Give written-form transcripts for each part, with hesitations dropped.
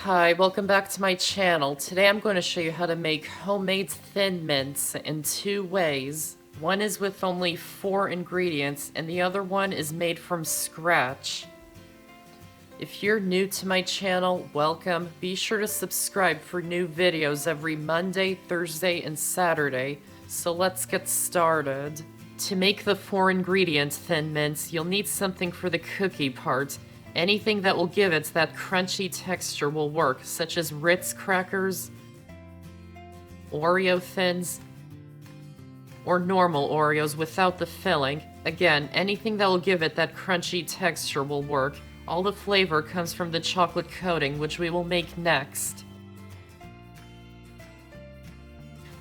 Hi, welcome back to my channel. Today I'm going to show you how to make homemade Thin Mints in two ways. One is with only 4 ingredients and the other one is made from scratch. If you're new to my channel, welcome. Be sure to subscribe for new videos every Monday, Thursday, and Saturday. So let's get started. To make the 4 ingredient Thin Mints, you'll need something for the cookie part. Anything that will give it that crunchy texture will work, such as Ritz crackers, Oreo Thins, or normal Oreos without the filling. Again, anything that will give it that crunchy texture will work. All the flavor comes from the chocolate coating, which we will make next.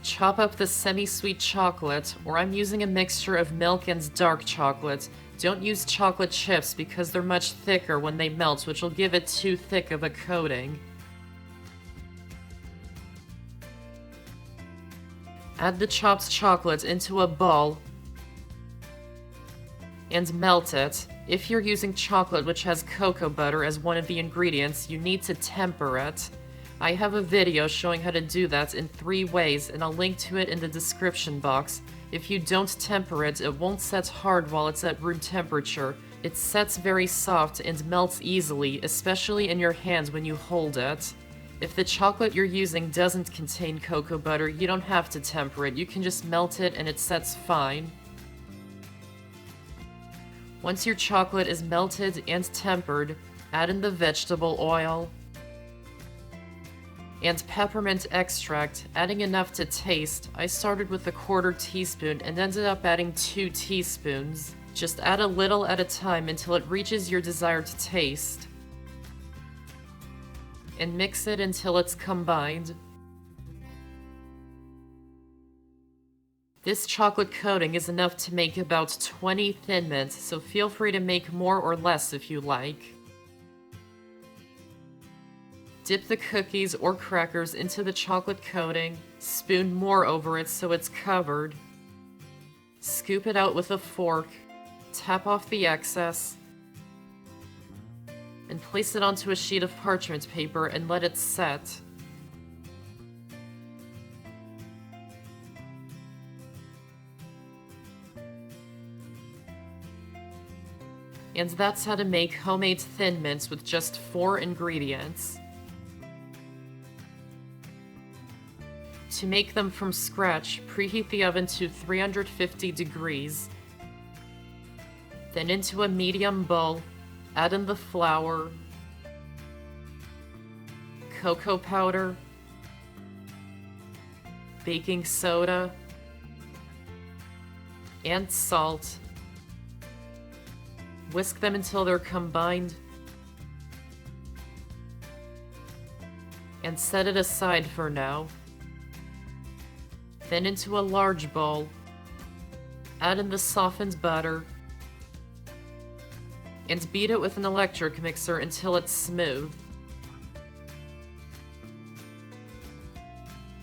Chop up the semi-sweet chocolate, or I'm using a mixture of milk and dark chocolate. Don't use chocolate chips because they're much thicker when they melt, which will give it too thick of a coating. Add the chopped chocolate into a bowl and melt it. If you're using chocolate which has cocoa butter as one of the ingredients, you need to temper it. I have a video showing how to do that in 3 ways, and I'll link to it in the description box. If you don't temper it, it won't set hard while it's at room temperature. It sets very soft and melts easily, especially in your hands when you hold it. If the chocolate you're using doesn't contain cocoa butter, you don't have to temper it. You can just melt it and it sets fine. Once your chocolate is melted and tempered, add in the vegetable oil and peppermint extract, adding enough to taste. I started with a 1/4 teaspoon and ended up adding 2 teaspoons. Just add a little at a time until it reaches your desired taste. And mix it until it's combined. This chocolate coating is enough to make about 20 Thin Mints, so feel free to make more or less if you like. Dip the cookies or crackers into the chocolate coating, spoon more over it so it's covered. Scoop it out with a fork, tap off the excess, and place it onto a sheet of parchment paper and let it set. And that's how to make homemade Thin Mints with just 4 ingredients. To make them from scratch, preheat the oven to 350 degrees. Then into a medium bowl, add in the flour, cocoa powder, baking soda, and salt. Whisk them until they're combined, and set it aside for now. Then into a large bowl, add in the softened butter, and beat it with an electric mixer until it's smooth.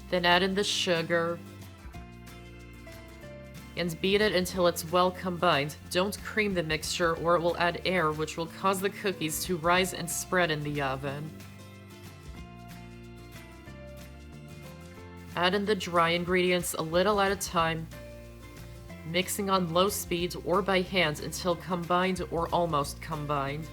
Then add in the sugar, and beat it until it's well combined. Don't cream the mixture or it will add air, which will cause the cookies to rise and spread in the oven. Add in the dry ingredients a little at a time, mixing on low speed or by hand until combined or almost combined.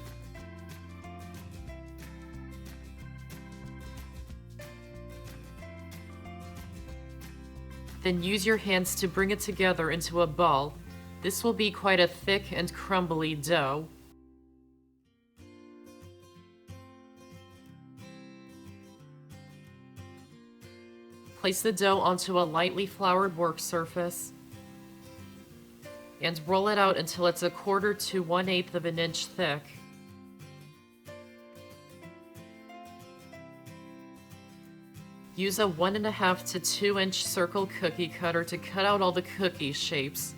Then use your hands to bring it together into a ball. This will be quite a thick and crumbly dough. Place the dough onto a lightly floured work surface and roll it out until it's 1/4 to 1/8 of an inch thick. Use a 1.5 to 2 inch circle cookie cutter to cut out all the cookie shapes.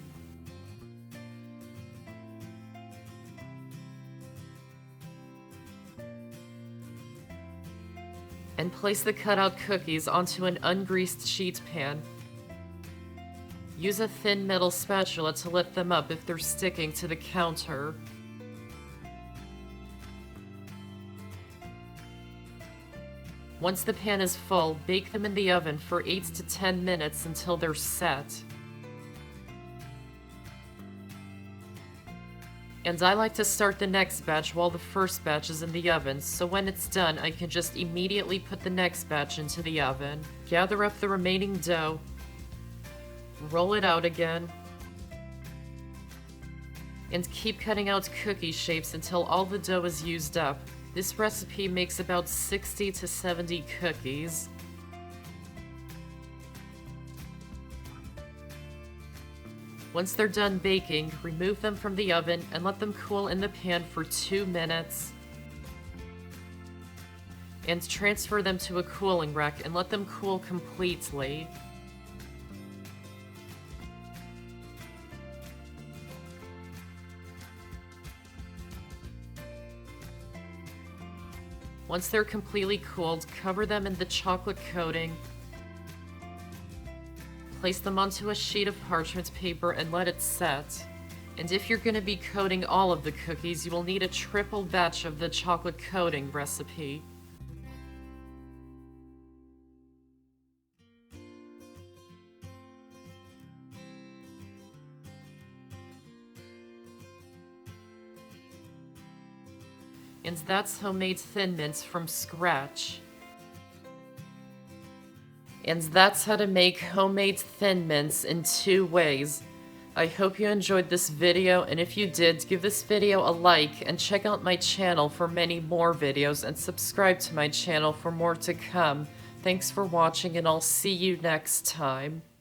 And place the cutout cookies onto an ungreased sheet pan. Use a thin metal spatula to lift them up if they're sticking to the counter. Once the pan is full, bake them in the oven for 8 to 10 minutes until they're set. And I like to start the next batch while the first batch is in the oven, so when it's done, I can just immediately put the next batch into the oven. Gather up the remaining dough, roll it out again, and keep cutting out cookie shapes until all the dough is used up. This recipe makes about 60 to 70 cookies. Once they're done baking, remove them from the oven and let them cool in the pan for 2 minutes. And transfer them to a cooling rack and let them cool completely. Once they're completely cooled, cover them in the chocolate coating. Place them onto a sheet of parchment paper and let it set. And if you're going to be coating all of the cookies, you will need a triple batch of the chocolate coating recipe. And that's homemade Thin Mints from scratch. And that's how to make homemade Thin Mints in 2 ways. I hope you enjoyed this video, and if you did, give this video a like and check out my channel for many more videos and subscribe to my channel for more to come. Thanks for watching, and I'll see you next time.